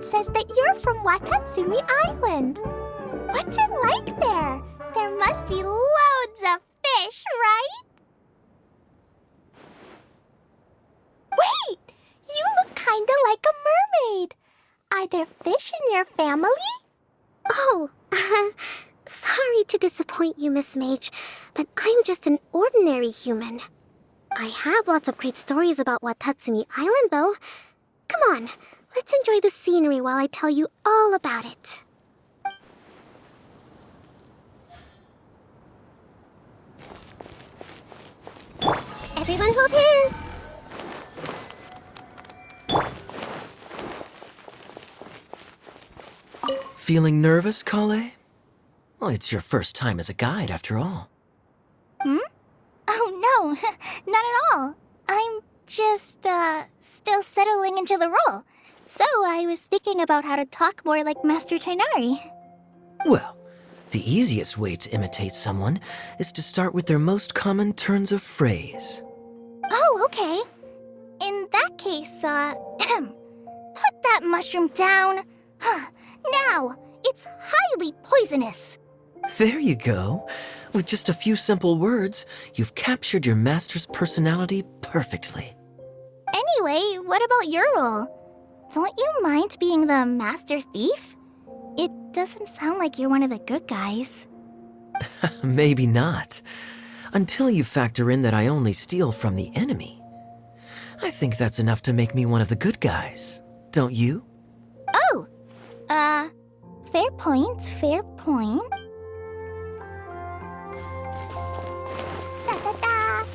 says that you're from Watatsumi Island. What's it like there? There must be loads of fish, right? Wait! You look kinda like a mermaid. Are there fish in your family? Oh, sorry to disappoint you, Miss Mage, but I'm just an ordinary human. I have lots of great stories about Watatsumi Island, though. Come on, let's enjoy the scenery while I tell you all about it. Everyone hold hands! Feeling nervous, Kale? Well, it's your first time as a guide, after all. Oh, no, not at all. I'm just, still settling into the role. So I was thinking about how to talk more like Master Tighnari. Well, the easiest way to imitate someone is to start with their most common turns of phrase. Oh, okay. In that case, put that mushroom down. Now, it's highly poisonous. There you go. With just a few simple words, you've captured your master's personality perfectly. Anyway, what about your role? Don't you mind being the master thief? It doesn't sound like you're one of the good guys. Maybe not. Until you factor in that I only steal from the enemy. I think that's enough to make me one of the good guys, don't you? Oh! Fair point, fair point. Da-da-da.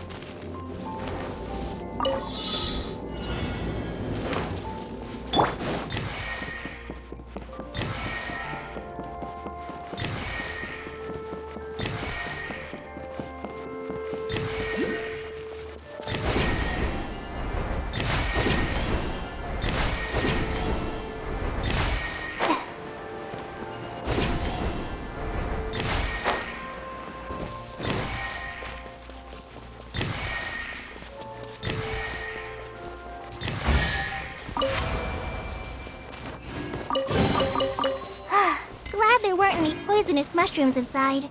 Glad there weren't any poisonous mushrooms inside.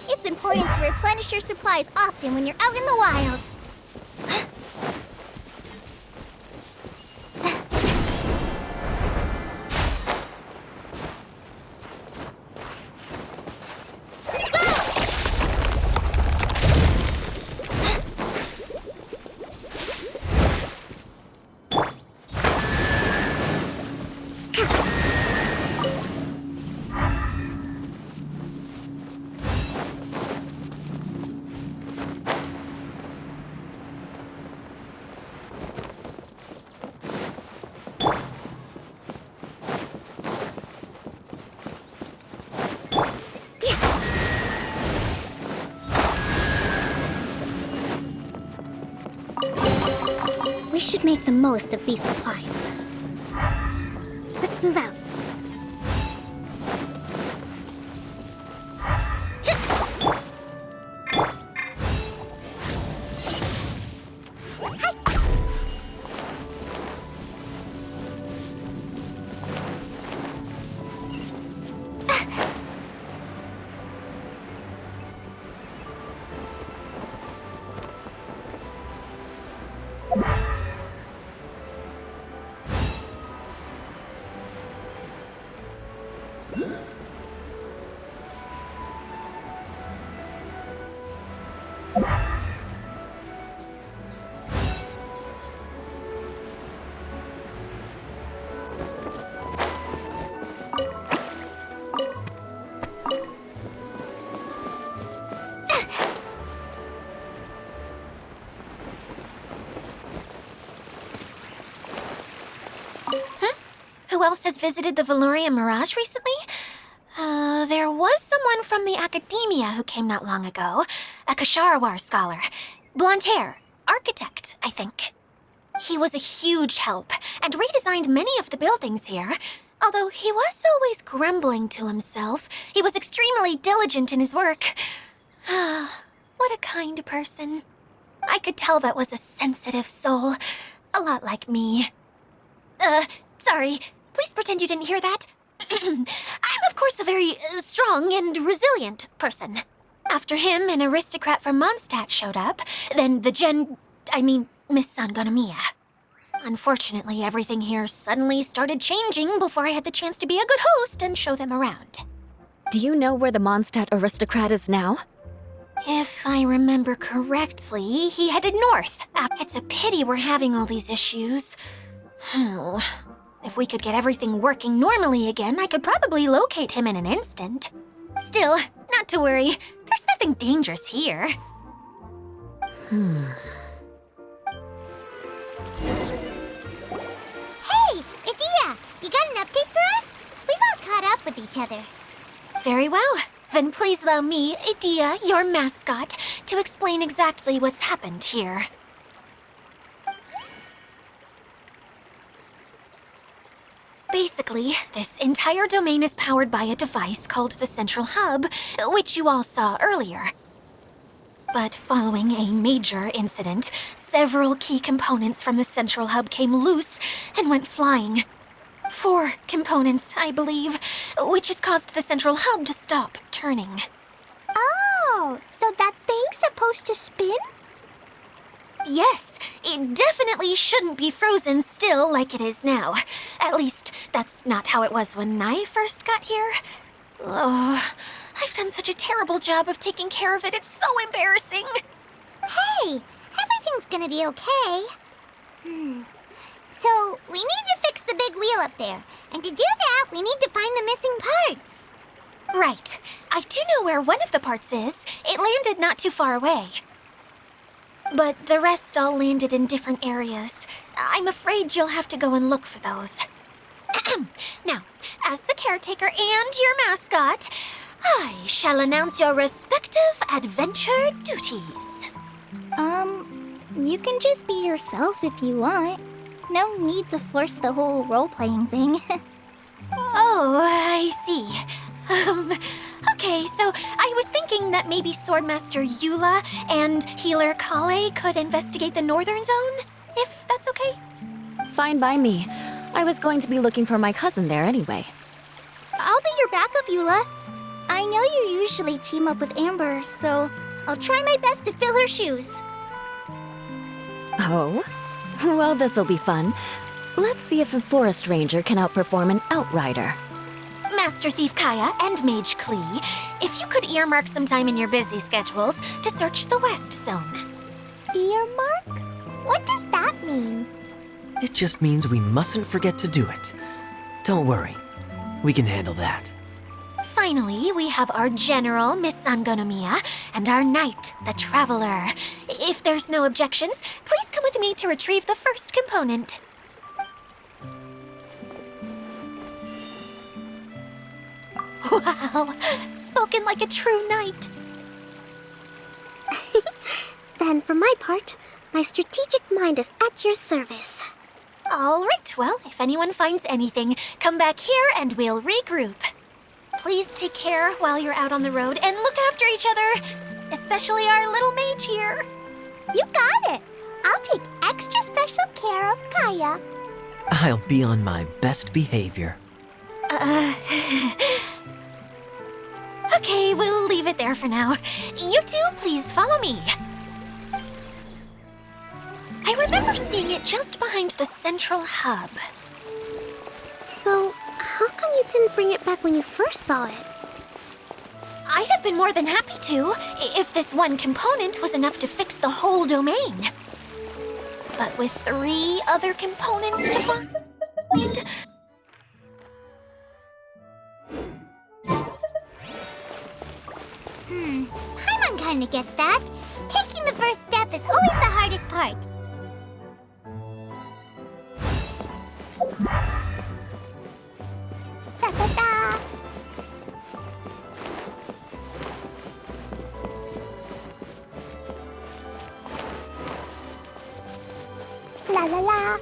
It's important to replenish your supplies often when you're out in the wild. We should make the most of these supplies. Let's move out. Who else has visited the Veloria Mirage recently? there was someone from the academia who came not long ago. A Kasharawar scholar. Blonde hair. Architect, I think. He was a huge help and redesigned many of the buildings here. Although he was always grumbling to himself, he was extremely diligent in his work. What a kind person. I could tell that was a sensitive soul. A lot like me. Sorry. Please pretend you didn't hear that. I'm, of course, a very strong and resilient person. After him, an aristocrat from Mondstadt showed up. Then Miss Sangonomiya. Unfortunately, everything here suddenly started changing before I had the chance to be a good host and show them around. Do you know where the Mondstadt aristocrat is now? If I remember correctly, he headed north. It's a pity we're having all these issues. If we could get everything working normally again, I could probably locate him in an instant. Still, not to worry. There's nothing dangerous here. Hey, Idia! You got an update for us? We've all caught up with each other. Very well. Then please allow me, Idia, your mascot, to explain exactly what's happened here. Basically, this entire domain is powered by a device called the Central Hub, which you all saw earlier. But following a major incident, several key components from the Central Hub came loose and went flying. 4 components, I believe, which has caused the Central Hub to stop turning. Oh, so that thing's supposed to spin? Yes, it definitely shouldn't be frozen still like it is now. At least, that's not how it was when I first got here. Oh, I've done such a terrible job of taking care of it, it's so embarrassing. Hey, everything's gonna be okay. So, we need to fix the big wheel up there. And to do that, we need to find the missing parts. Right. I do know where one of the parts is. It landed not too far away. But the rest all landed in different areas. I'm afraid you'll have to go and look for those. Now, as the caretaker and your mascot, I shall announce your respective adventure duties. You can just be yourself if you want. No need to force the whole role-playing thing. Oh, I see. Okay, so I was thinking that maybe Swordmaster Eula and Healer Kale could investigate the northern zone, if that's okay? Fine by me. I was going to be looking for my cousin there anyway. I'll be your backup, Eula. I know you usually team up with Amber, so I'll try my best to fill her shoes. Oh? Well, this'll be fun. Let's see if a forest ranger can outperform an outrider. Master Thief Kaya and Mage Klee, if you could earmark some time in your busy schedules to search the West Zone. Earmark? What does that mean? It just means we mustn't forget to do it. Don't worry. We can handle that. Finally, we have our General, Miss Sangonomiya, and our Knight, the Traveler. If there's no objections, please come with me to retrieve the first component. Wow, spoken like a true knight. Then, for my part, my strategic mind is at your service. All right, well, if anyone finds anything, come back here and we'll regroup. Please take care while you're out on the road and look after each other, especially our little mage here. You got it. I'll take extra special care of Kaya. I'll be on my best behavior. Okay, we'll leave it there for now. You two, please follow me. I remember seeing it just behind the Central Hub. So, how come you didn't bring it back when you first saw it? I'd have been more than happy to, if this one component was enough to fix the whole domain. But with 3 other components to find... Paimon kinda gets that. Taking the first step is always the hardest part. Da-da-da. La la la.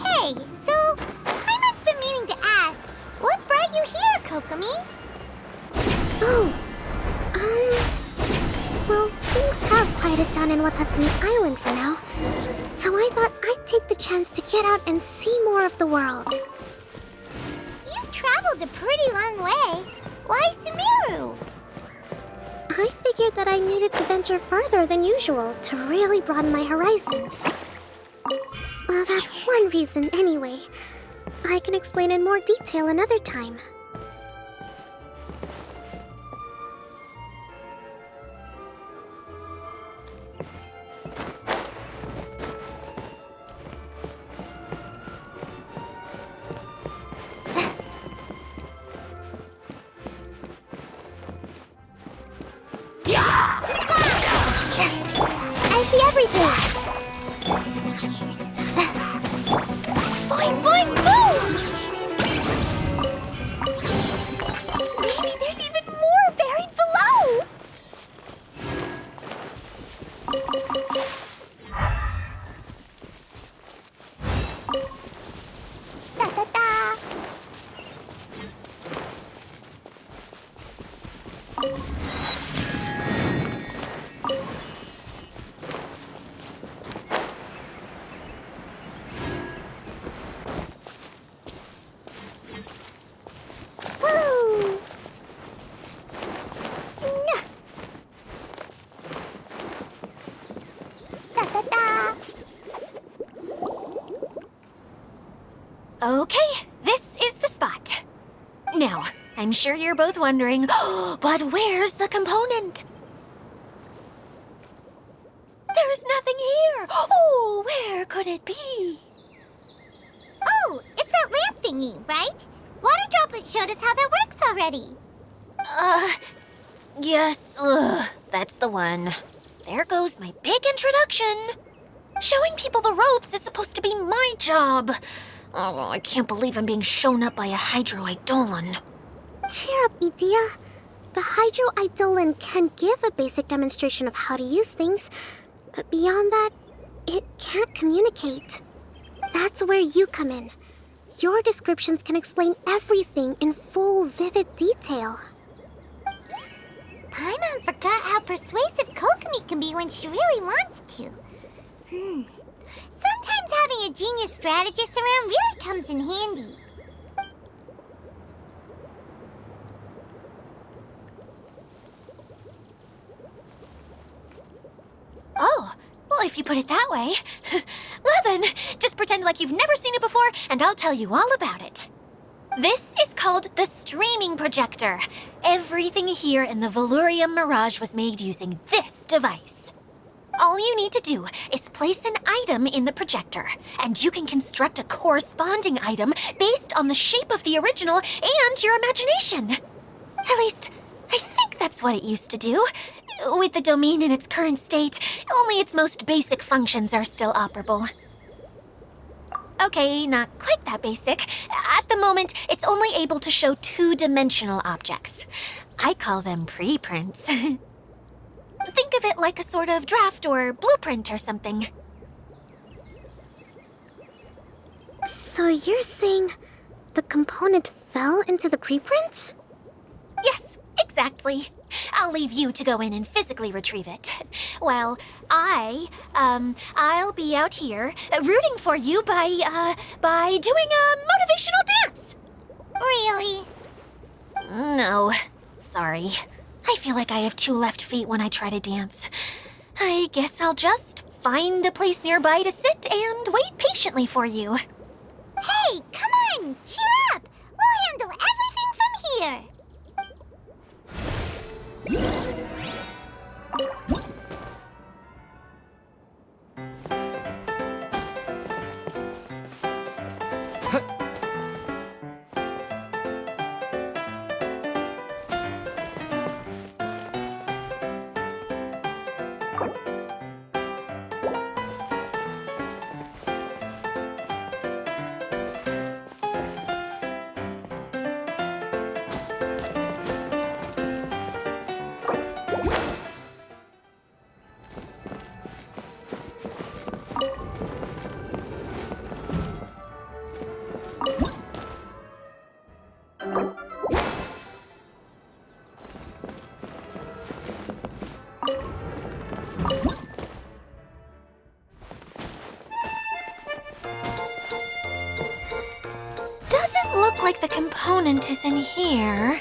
Hey, so Paimon's been meaning to ask, what brought you here, Kokomi? Oh, well, things have quieted down in Watatsumi Island for now. So I thought I'd take the chance to get out and see more of the world. You've traveled a pretty long way. Why Sumeru? I figured that I needed to venture further than usual to really broaden my horizons. Well, that's one reason anyway. I can explain in more detail another time. I see everything. Boing, boing, boom! Maybe there's even more buried below. Da da da. Woo! Nya. Da da da. Okay, this is the spot. Now, I'm sure you're both wondering, but where's the component? There's nothing here. Oh, where could it be? Oh, it's that lamp thingy, right? Water Droplet showed us how that works already. Yes, that's the one. There goes my big introduction. Showing people the ropes is supposed to be my job. Oh, I can't believe I'm being shown up by a Hydro-Eidolon. Cheer up, Edea. The Hydro-Eidolon can give a basic demonstration of how to use things, but beyond that, it can't communicate. That's where you come in. Your descriptions can explain everything in full, vivid detail. Paimon forgot how persuasive Kokomi can be when she really wants to. Sometimes having a genius strategist around really comes in handy. Oh, well, if you put it that way. Well then, just pretend like you've never seen it before, and I'll tell you all about it. This is called the streaming projector. Everything here in the Valurium Mirage was made using this device. All you need to do is place an item in the projector, and you can construct a corresponding item based on the shape of the original and your imagination. At least, I think that's what it used to do. With the domain in its current state, only its most basic functions are still operable. Okay, not quite that basic. At the moment, it's only able to show two-dimensional objects. I call them preprints. Think of it like a sort of draft or blueprint or something. So you're saying the component fell into the preprints? Yes, exactly. I'll leave you to go in and physically retrieve it. Well, I'll be out here rooting for you by doing a motivational dance. Really? No, sorry. I feel like I have two left feet when I try to dance. I guess I'll just find a place nearby to sit and wait patiently for you. Hey, come on! Cheer up! We'll handle everything from here! Doesn't look like the component is in here.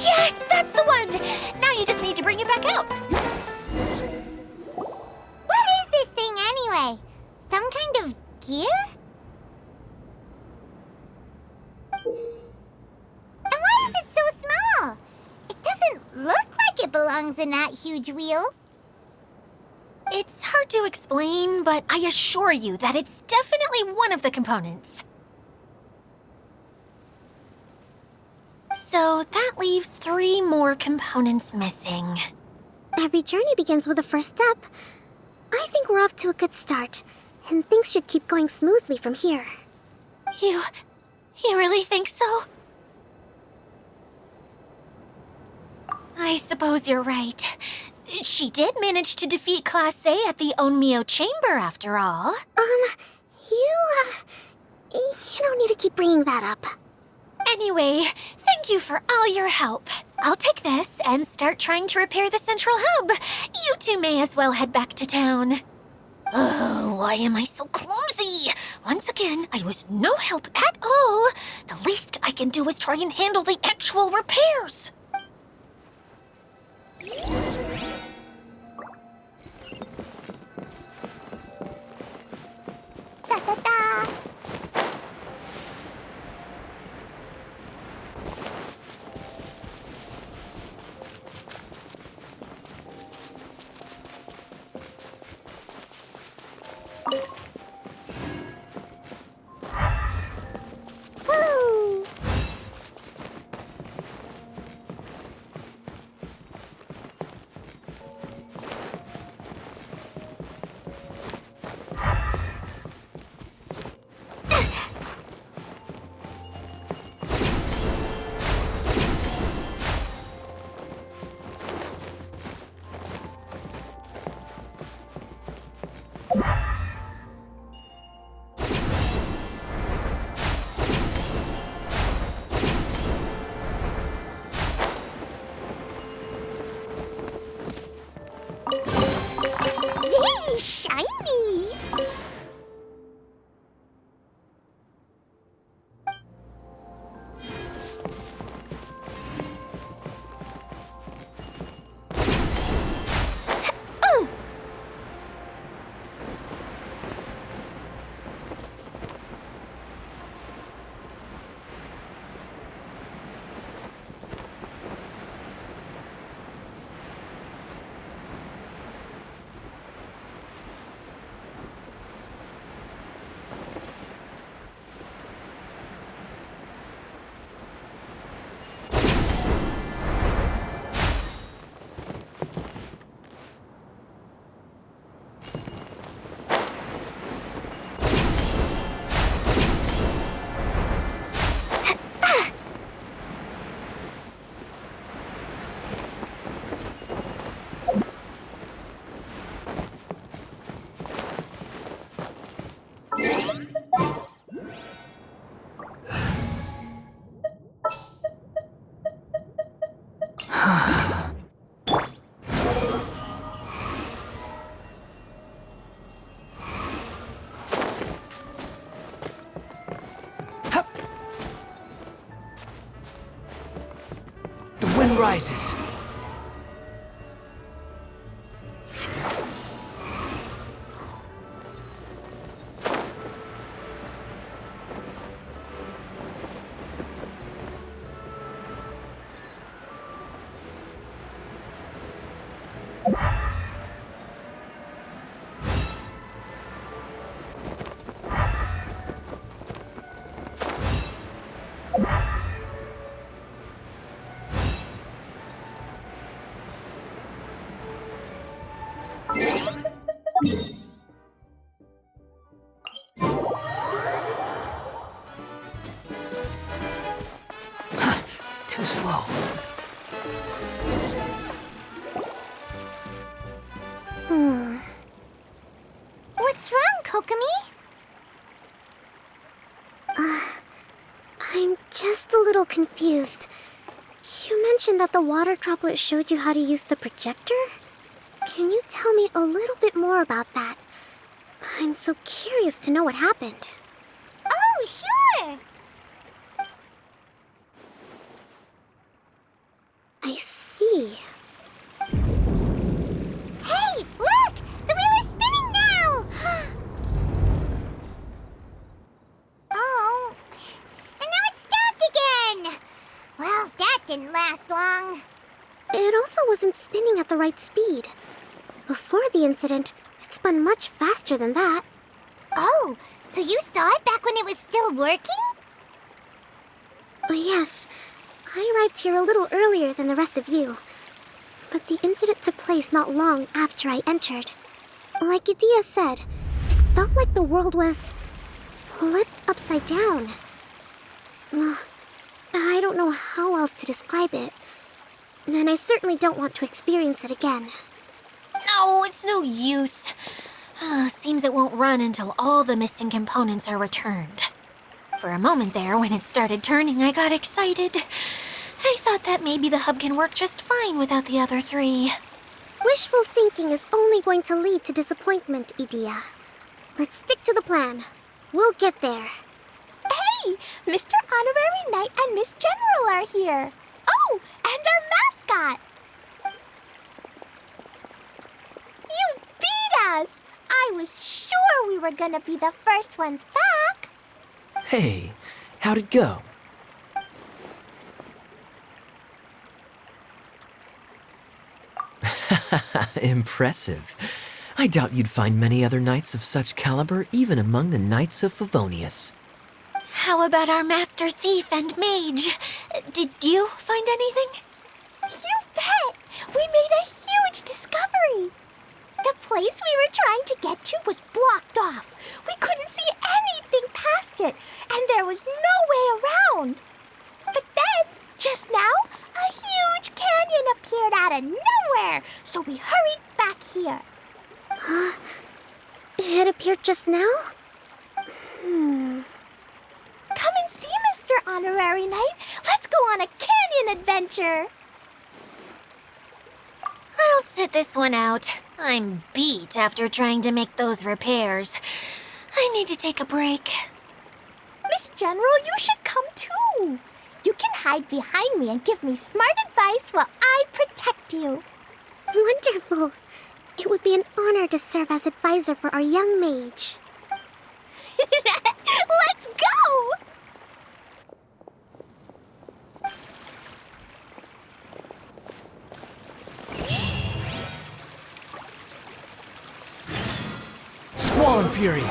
Yes, that's the one! Now you just need to bring it back out. What is this thing anyway? Some kind of gear? And why is it so small? It doesn't look like it belongs in that huge wheel. It's hard to explain, but I assure you that it's definitely one of the components. So that leaves 3 more components missing. Every journey begins with a first step. I think we're off to a good start, and things should keep going smoothly from here. You really think so? I suppose you're right. She did manage to defeat Class A at the Onmyo Chamber, after all. You don't need to keep bringing that up. Anyway, thank you for all your help. I'll take this and start trying to repair the central hub. You two may as well head back to town. Oh, why am I so clumsy? Once again, I was no help at all. The least I can do is try and handle the actual repairs. Da-da-da. Woo! Yay, shiny! sun rises. Too slow. What's wrong, Kokomi? I'm just a little confused. You mentioned that the water droplet showed you how to use the projector? Can you tell me a little bit more about that? I'm so curious to know what happened. Oh, sure! I see. Hey, look! The wheel is spinning now! Oh, and now it's stopped again! Well, that didn't last long. It also wasn't spinning at the right speed. Before the incident, it spun much faster than that. Oh, so you saw it back when it was still working? Yes, I arrived here a little earlier than the rest of you. But the incident took place not long after I entered. Like Idia said, it felt like the world was flipped upside down. I don't know how else to describe it. And I certainly don't want to experience it again. No, it's no use. Seems it won't run until all the missing components are returned. For a moment there, when it started turning, I got excited. I thought that maybe the hub can work just fine without the other three. Wishful thinking is only going to lead to disappointment, Idia. Let's stick to the plan. We'll get there. Hey, Mr. Honorary Knight and Miss General are here. Oh, and our mascot. You beat us! I was sure we were gonna be the first ones back. Hey, how'd it go? Impressive. I doubt you'd find many other knights of such caliber even among the Knights of Favonius. How about our master thief and mage? Did you find anything? You bet! We made a huge discovery. The place we were trying to get to was blocked off. We couldn't see anything past it, and there was no way around. But then, just now, a huge canyon appeared out of nowhere, so we hurried back here. It appeared just now? Come and see, Mr. Honorary Knight. Let's go on a canyon adventure. I'll sit this one out. I'm beat after trying to make those repairs. I need to take a break. Miss General, you should come too. You can hide behind me and give me smart advice while I protect you. Wonderful. It would be an honor to serve as advisor for our young mage. Let's go! Squall Fury!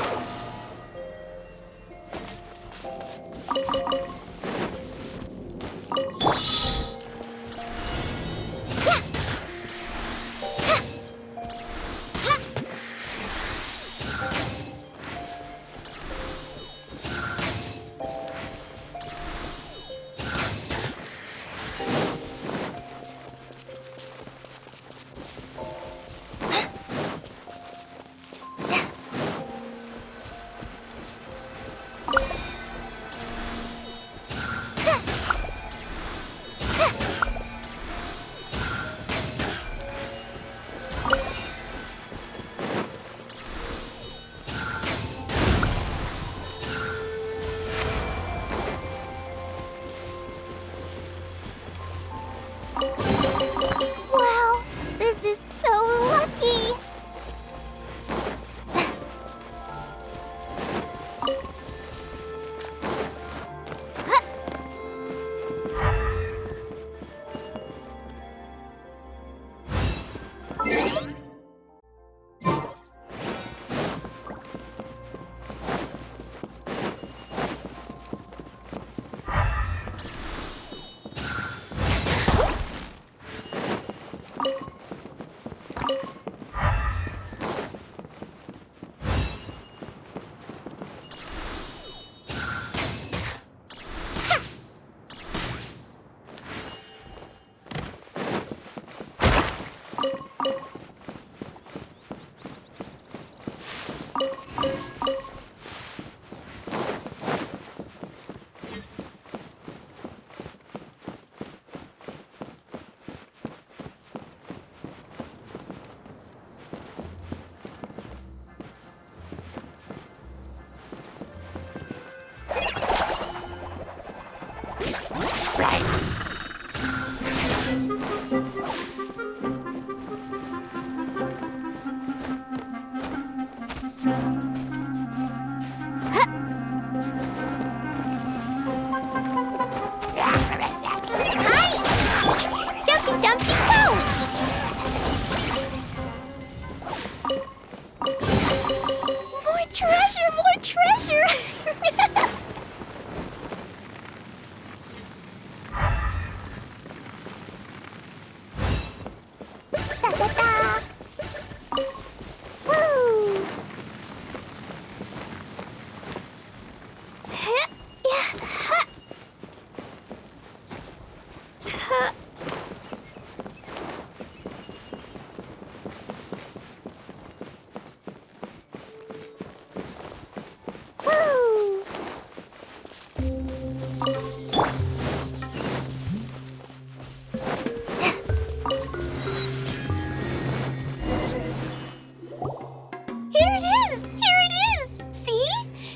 There it is! Here it is! See?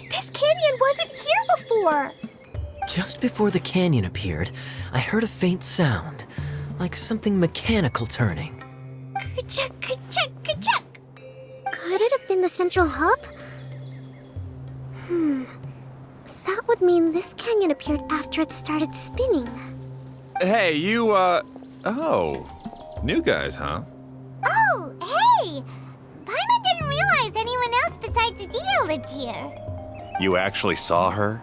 This canyon wasn't here before. Just before the canyon appeared, I heard a faint sound, like something mechanical turning. Ka-chuck, ka-chuck, ka-chuck. Could it have been the central hub? That would mean this canyon appeared after it started spinning. Hey, you, oh. New guys, huh? Oh, hey! Paimon didn't realize anyone else besides Dia lived here. You actually saw her?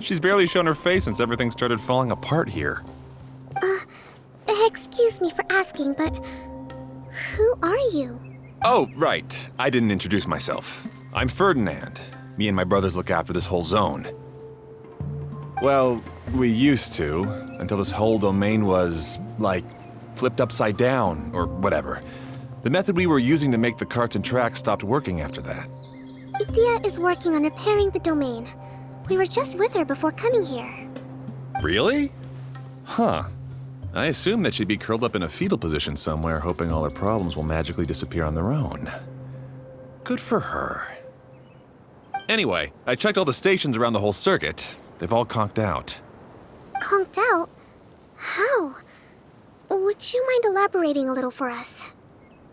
She's barely shown her face since everything started falling apart here. Excuse me for asking, but who are you? Oh, right. I didn't introduce myself. I'm Ferdinand. Me and my brothers look after this whole zone. Well, we used to, until this whole domain was, like, flipped upside down, or whatever. The method we were using to make the carts and tracks stopped working after that. Idia is working on repairing the domain. We were just with her before coming here. Really? Huh. I assumed that she'd be curled up in a fetal position somewhere, hoping all her problems will magically disappear on their own. Good for her. Anyway, I checked all the stations around the whole circuit. They've all conked out. Conked out? How? Would you mind elaborating a little for us?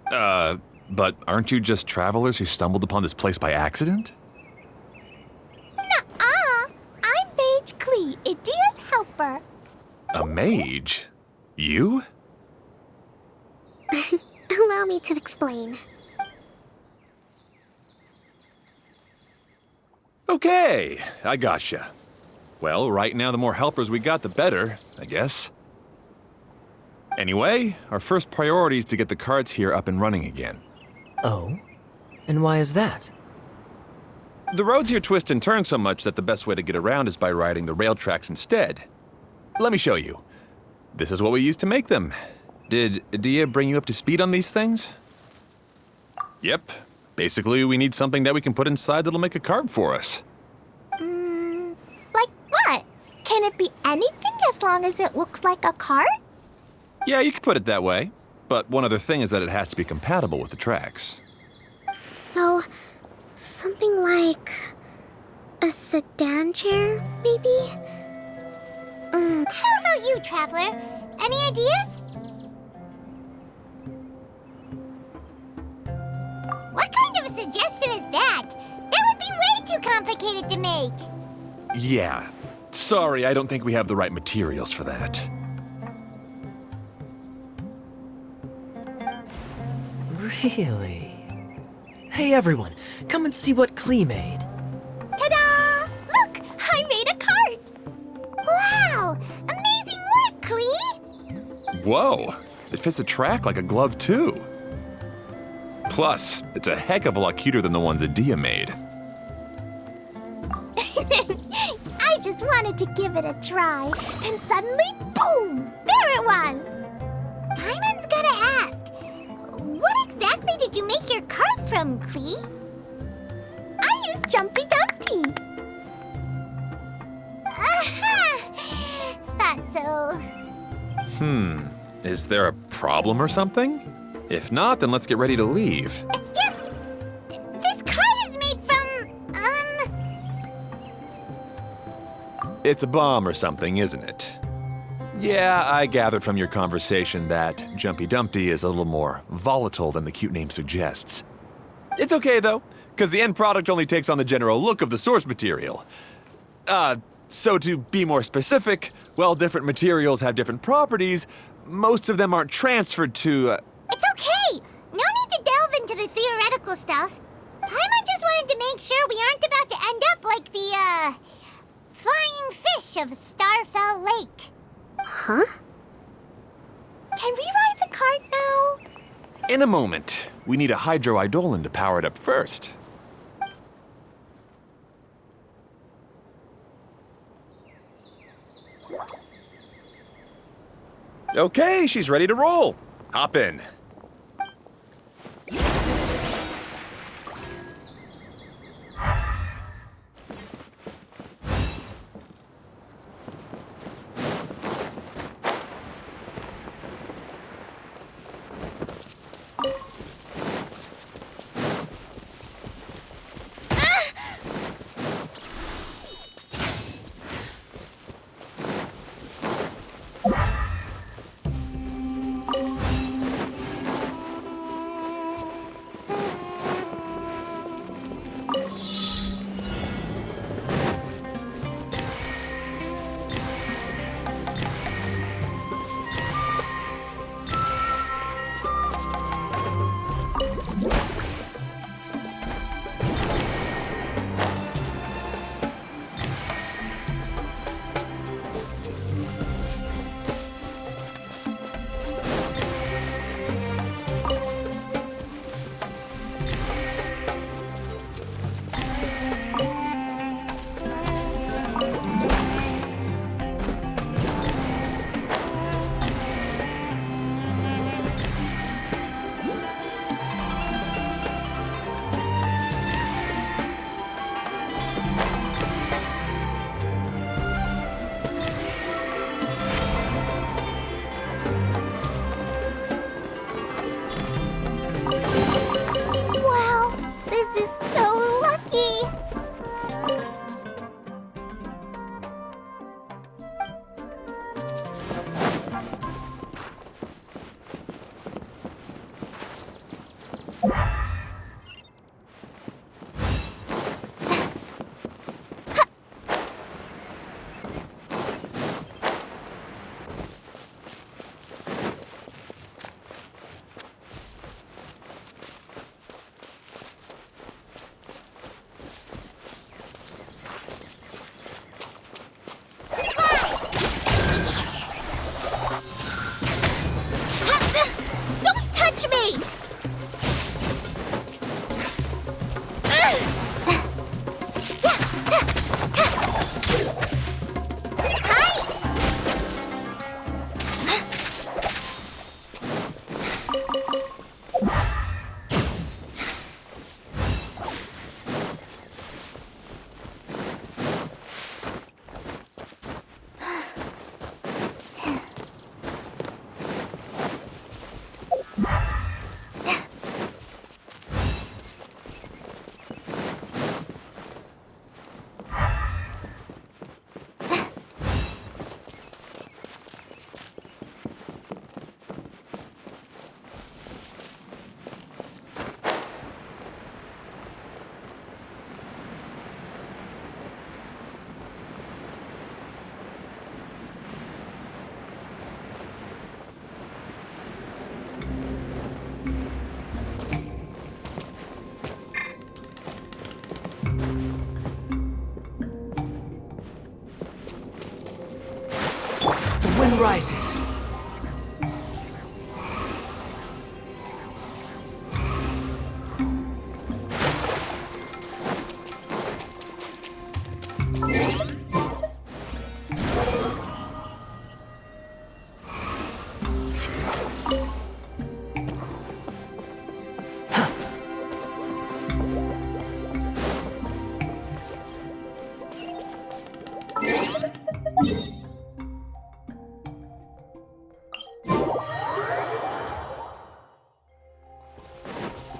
But aren't you just travelers who stumbled upon this place by accident? Nuh-uh. I'm Mage Klee, Idia's helper. A mage? You? Allow me to explain. Okay, I gotcha. Well, right now the more helpers we got, the better, I guess. Anyway, our first priority is to get the carts here up and running again. Oh? And why is that? The roads here twist and turn so much that the best way to get around is by riding the rail tracks instead. Let me show you. This is what we used to make them. Did Dia bring you up to speed on these things? Yep. Basically, we need something that we can put inside that'll make a cart for us. Like what? Can it be anything as long as it looks like a cart? Yeah, you could put it that way. But one other thing is that it has to be compatible with the tracks. So, something like a sedan chair, maybe? How about you, Traveler? Any ideas? What kind of a suggestion is that? That would be way too complicated to make. Yeah. Sorry, I don't think we have the right materials for that. Really? Hey everyone, come and see what Klee made. Ta-da! Look, I made a cart. Wow! Amazing work, Klee! Whoa! It fits a track like a glove, too. Plus, it's a heck of a lot cuter than the ones that Dia made. I just wanted to give it a try. Then suddenly, boom! There it was! Paimon's gotta ask, what exactly did you make your cart from, Klee? I used Jumpy Dumpty. Aha! Thought so. Is there a problem or something? If not, then let's get ready to leave. It's just... this cart is made from, It's a bomb or something, isn't it? Yeah, I gathered from your conversation that Jumpy Dumpty is a little more volatile than the cute name suggests. It's okay, though, because the end product only takes on the general look of the source material. So to be more specific, while different materials have different properties, most of them aren't transferred to, It's okay! No need to delve into the theoretical stuff. Paimon just wanted to make sure we aren't about to end up like the, flying fish of Starfell Lake. Huh? Can we ride the cart now? In a moment. We need a hydroidolin to power it up first. Okay, she's ready to roll. Hop in. rises.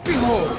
Behold!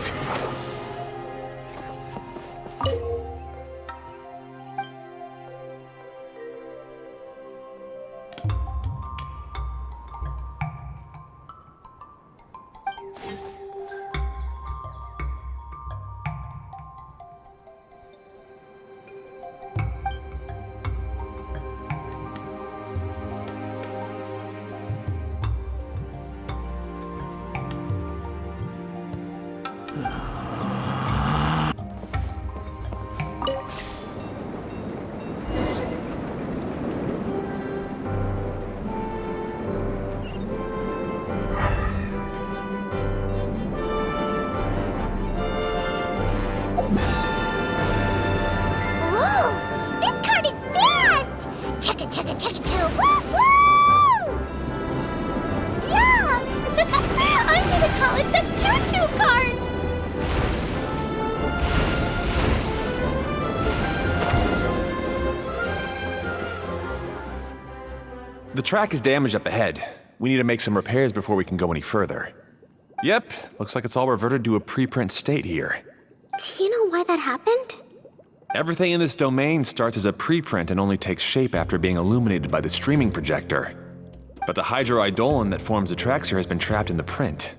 Whoa! This cart is fast! Chugga chugga chugga chugga woo woo! Yeah! I'm gonna call it the choo-choo cart! The track is damaged up ahead. We need to make some repairs before we can go any further. Yep, looks like it's all reverted to a preprint state here. Do you know why that happened? Everything in this domain starts as a preprint and only takes shape after being illuminated by the streaming projector. But the hydroidolin that forms the tracks here has been trapped in the print.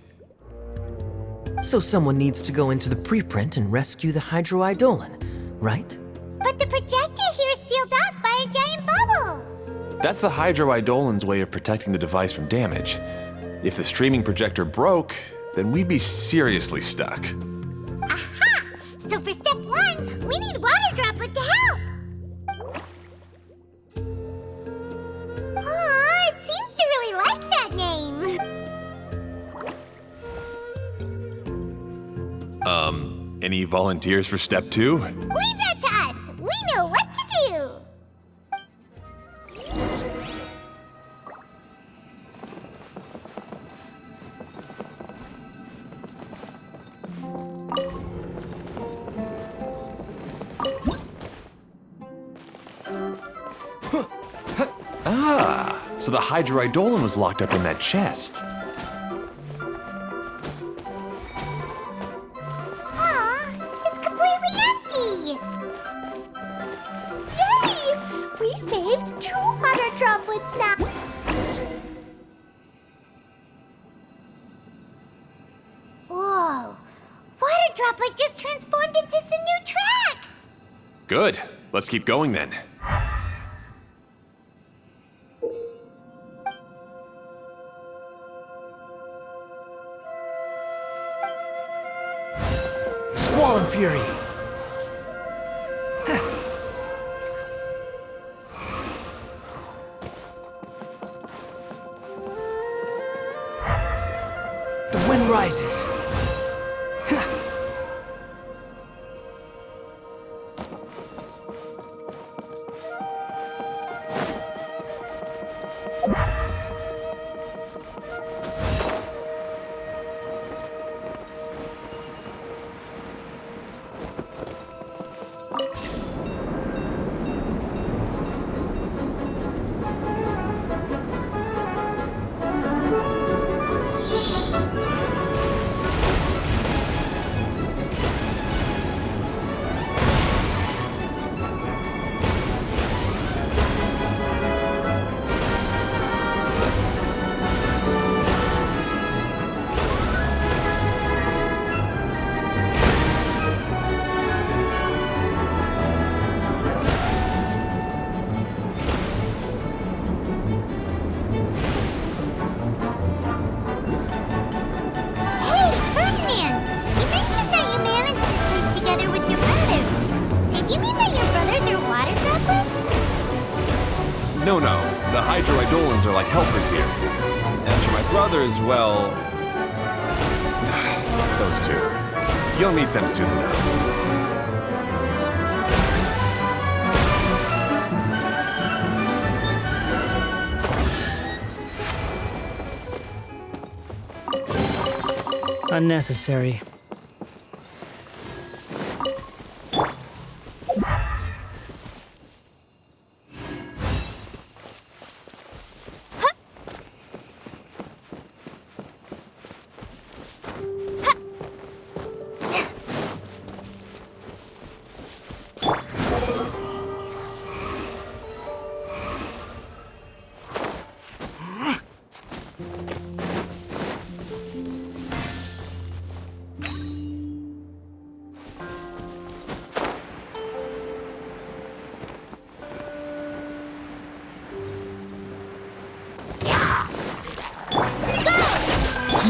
So someone needs to go into the preprint and rescue the hydroidolin, right? But the projector here is sealed off by a giant bubble! That's the hydroidolin's way of protecting the device from damage. If the streaming projector broke, then we'd be seriously stuck. Aha! So for step 1, we need Water Droplet to help! Aw, it seems to really like that name! Any volunteers for step 2? Leave that to us! We know what to do! So the hydroidolin was locked up in that chest. Aw, it's completely empty! Yay! We saved 2 water droplets now! Whoa! Water Droplet just transformed into some new tracks! Good. Let's keep going then. Squall and Fury! The wind rises. Hey, Ferdinand! You mentioned that you managed this place together with your brothers. Did you mean that your brothers are water droplets? No, the hydroidolins are like helpers here. As for my brothers, well... those two. You'll meet them soon enough. Unnecessary.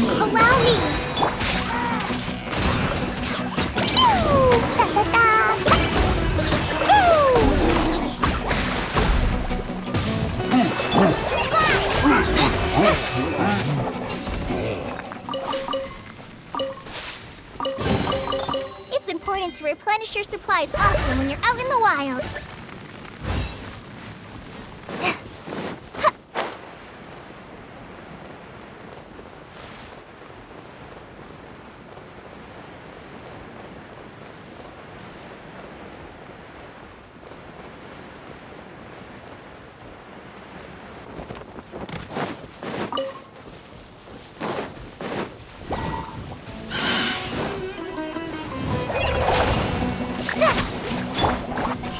Allow me! It's important to replenish your supplies often when you're out in the wild.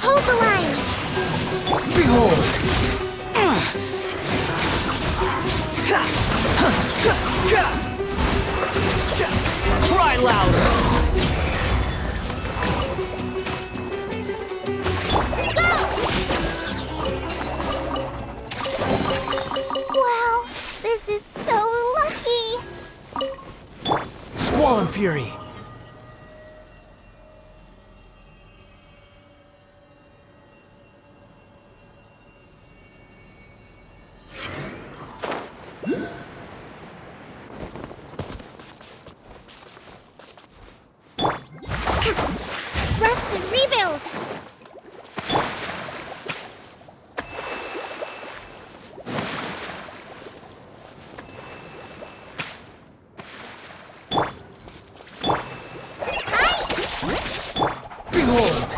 Hold the line! Behold! Cry louder! Wow, this is so lucky. Squall and Fury! Rest and rebuild! Behold!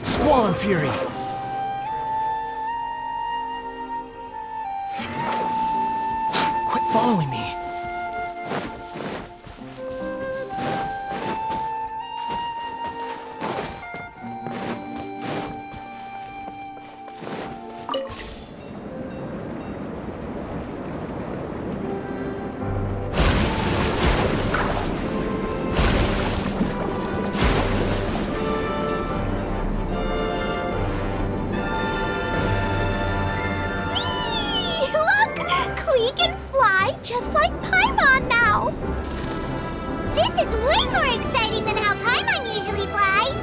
Squall and Fury! Quit following me! Look! Klee can fly just like Paimon now. This is way more exciting than how Paimon usually flies!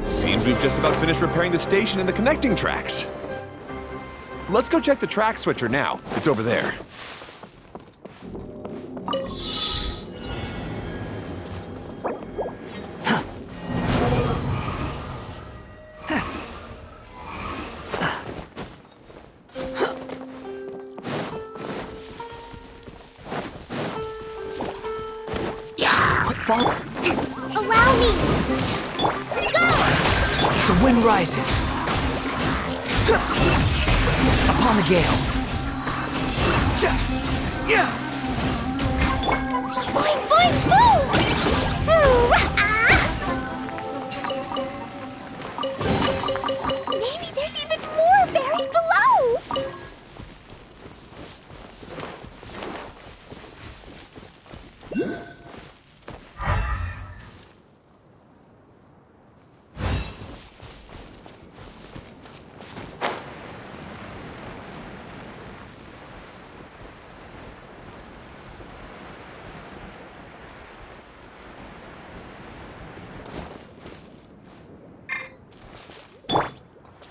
Seems we've just about finished repairing the station and the connecting tracks. Let's go check the track switcher now. It's over there. Quit following! Allow me! The wind rises! Upon the gale! Boing, boing! Nice move! Maybe there's even more buried below!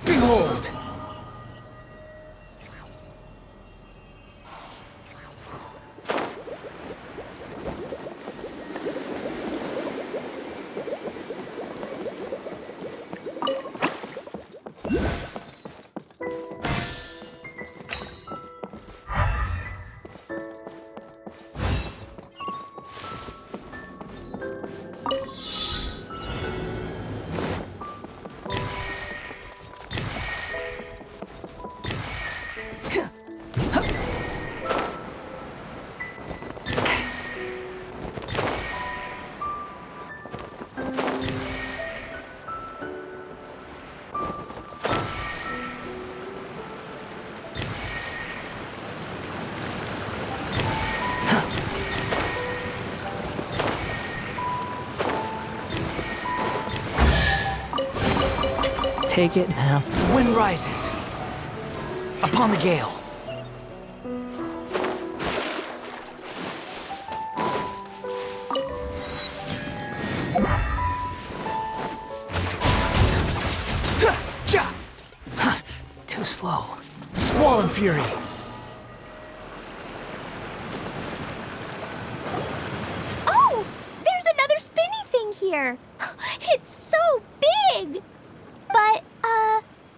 Behold! Take it now. The wind rises. Upon the gale. Too slow. Squall and fury. Oh! There's another spinny thing here! It's so big! But,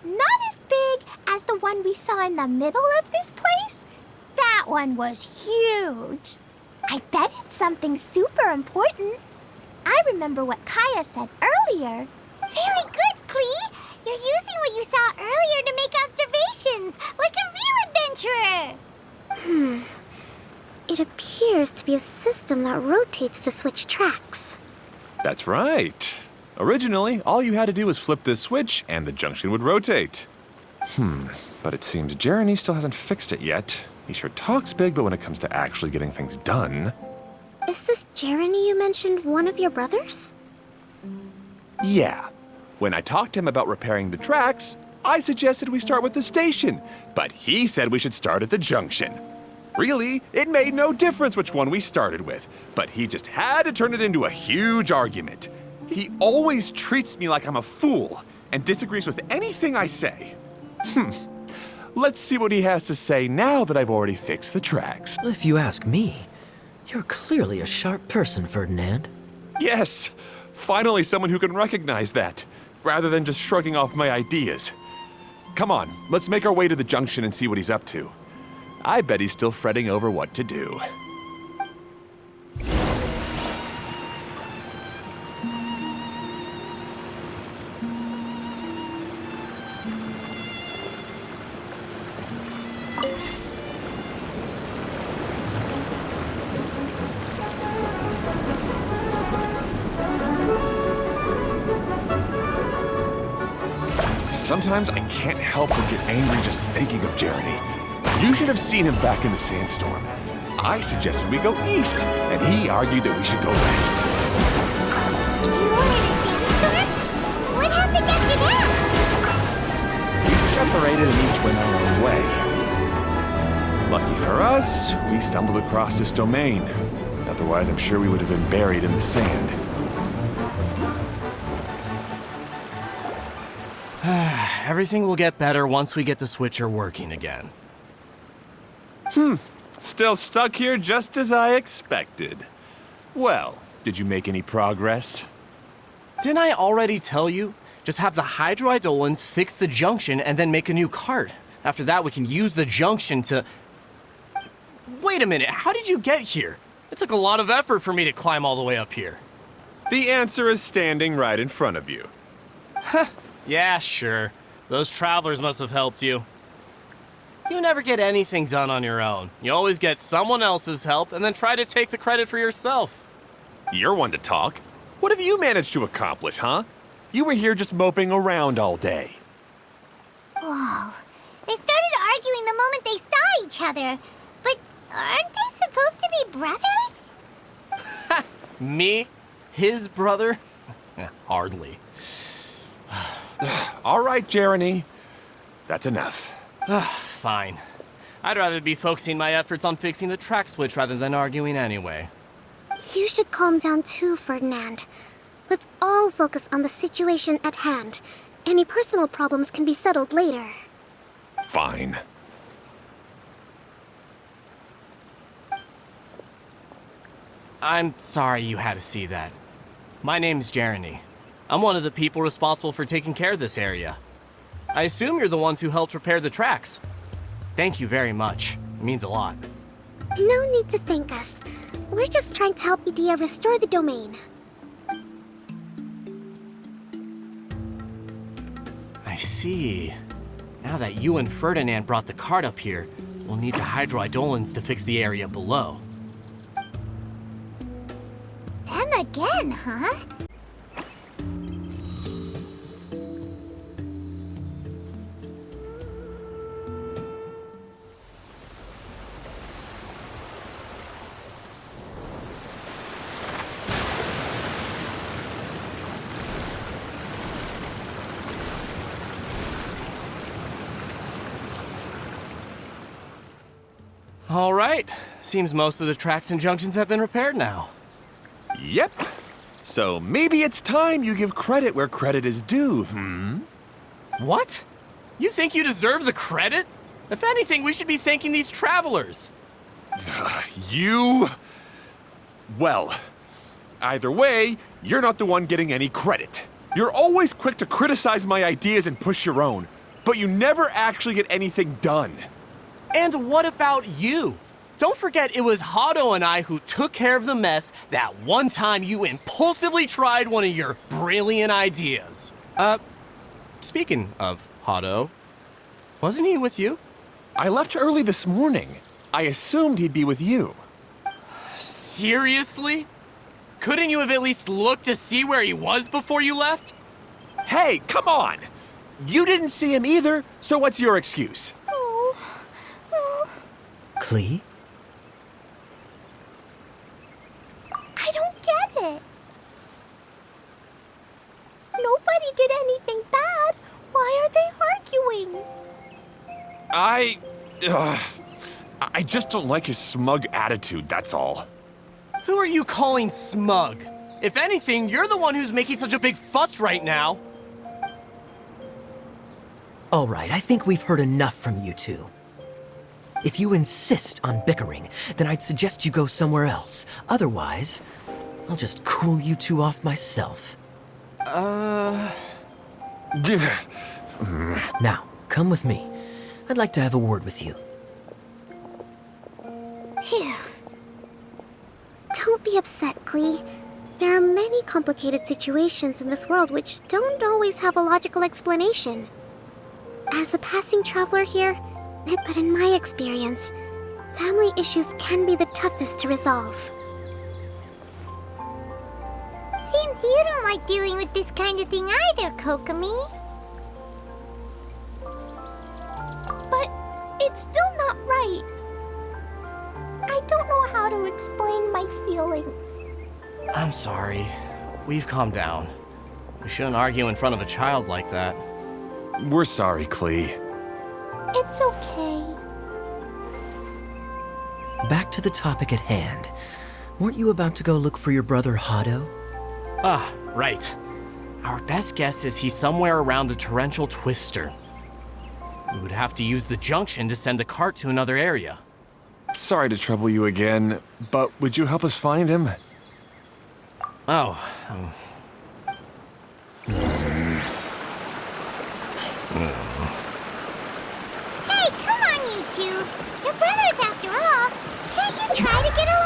not as big as the one we saw in the middle of this place. That one was huge. I bet it's something super important. I remember what Kaya said earlier. Very good, Klee! You're using what you saw earlier to make observations, like a real adventurer! It appears to be a system that rotates to switch tracks. That's right. Originally, all you had to do was flip this switch and the junction would rotate. But it seems Jeremy still hasn't fixed it yet. He sure talks big, but when it comes to actually getting things done... Is this Jeremy you mentioned one of your brothers? Yeah. When I talked to him about repairing the tracks, I suggested we start with the station, but he said we should start at the junction. Really, it made no difference which one we started with, but he just had to turn it into a huge argument. He always treats me like I'm a fool and disagrees with anything I say. Let's see what he has to say now that I've already fixed the tracks. If you ask me, you're clearly a sharp person, Ferdinand. Yes, finally someone who can recognize that, rather than just shrugging off my ideas. Come on, let's make our way to the junction and see what he's up to. I bet he's still fretting over what to do. Sometimes I can't help but get angry just thinking of Jeremy. You should have seen him back in the sandstorm. I suggested we go east, and he argued that we should go west. You were in a sandstorm? What happened after that? We separated and each went our own way. Lucky for us, we stumbled across this domain. Otherwise, I'm sure we would have been buried in the sand. Everything will get better once we get the switcher working again. Still stuck here just as I expected. Well, did you make any progress? Didn't I already tell you? Just have the hydroidolins fix the junction and then make a new cart. After that, we can use the junction to... Wait a minute, how did you get here? It took a lot of effort for me to climb all the way up here. The answer is standing right in front of you. Yeah, sure. Those travelers must have helped you. You never get anything done on your own. You always get someone else's help and then try to take the credit for yourself. You're one to talk. What have you managed to accomplish, huh? You were here just moping around all day. Whoa. They started arguing the moment they saw each other. But aren't they supposed to be brothers? Me? His brother? Hardly. All right, Jeremy. That's enough. Fine. I'd rather be focusing my efforts on fixing the track switch rather than arguing anyway. You should calm down too, Ferdinand. Let's all focus on the situation at hand. Any personal problems can be settled later. Fine. I'm sorry you had to see that. My name's Jeremy. I'm one of the people responsible for taking care of this area. I assume you're the ones who helped repair the tracks. Thank you very much. It means a lot. No need to thank us. We're just trying to help Idea restore the domain. I see. Now that you and Ferdinand brought the cart up here, we'll need the hydroidolins to fix the area below. Them again, huh? All right. Seems most of the tracks and junctions have been repaired now. Yep. So maybe it's time you give credit where credit is due, What? You think you deserve the credit? If anything, we should be thanking these travelers. You... Well, either way, you're not the one getting any credit. You're always quick to criticize my ideas and push your own, but you never actually get anything done. And what about you? Don't forget it was Hado and I who took care of the mess that one time you impulsively tried one of your brilliant ideas. Speaking of Hado, wasn't he with you? I left early this morning. I assumed he'd be with you. Seriously? Couldn't you have at least looked to see where he was before you left? Hey, come on! You didn't see him either, so what's your excuse? Klee? I don't get it. Nobody did anything bad. Why are they arguing? I just don't like his smug attitude, that's all. Who are you calling smug? If anything, you're the one who's making such a big fuss right now. All right, I think we've heard enough from you two. If you insist on bickering, then I'd suggest you go somewhere else. Otherwise, I'll just cool you two off myself. Now, come with me. I'd like to have a word with you. Phew. Don't be upset, Klee. There are many complicated situations in this world which don't always have a logical explanation. As a passing traveler here, but in my experience, family issues can be the toughest to resolve. Seems you don't like dealing with this kind of thing either, Kokomi. But it's still not right. I don't know how to explain my feelings. I'm sorry. We've calmed down. We shouldn't argue in front of a child like that. We're sorry, Klee. It's okay. Back to the topic at hand. Weren't you about to go look for your brother Hado? Ah, right. Our best guess is he's somewhere around the torrential twister. We would have to use the junction to send the cart to another area. Sorry to trouble you again, but would you help us find him? Oh, Hey, come on, you two. You're brothers after all. Can't you try to get along?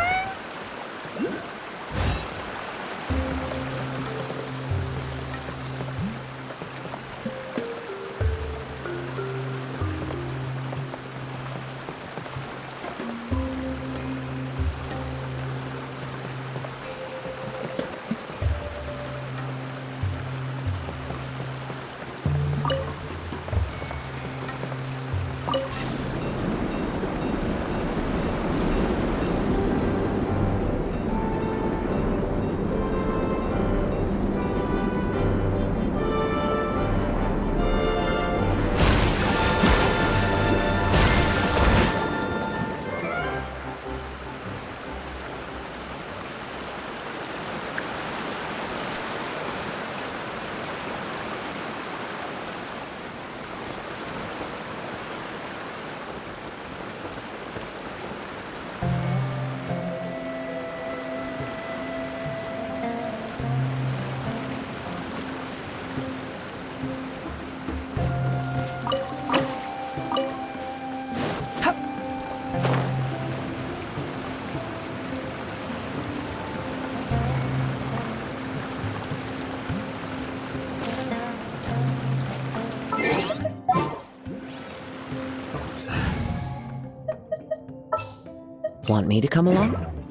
Want me to come along?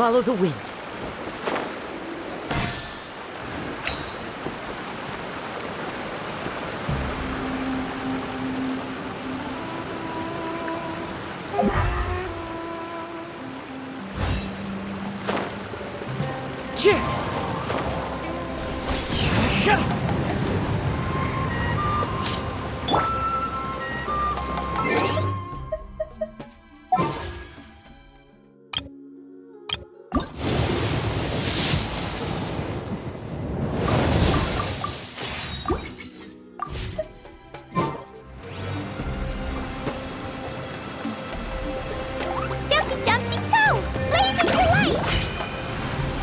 Follow the wind. Yeah.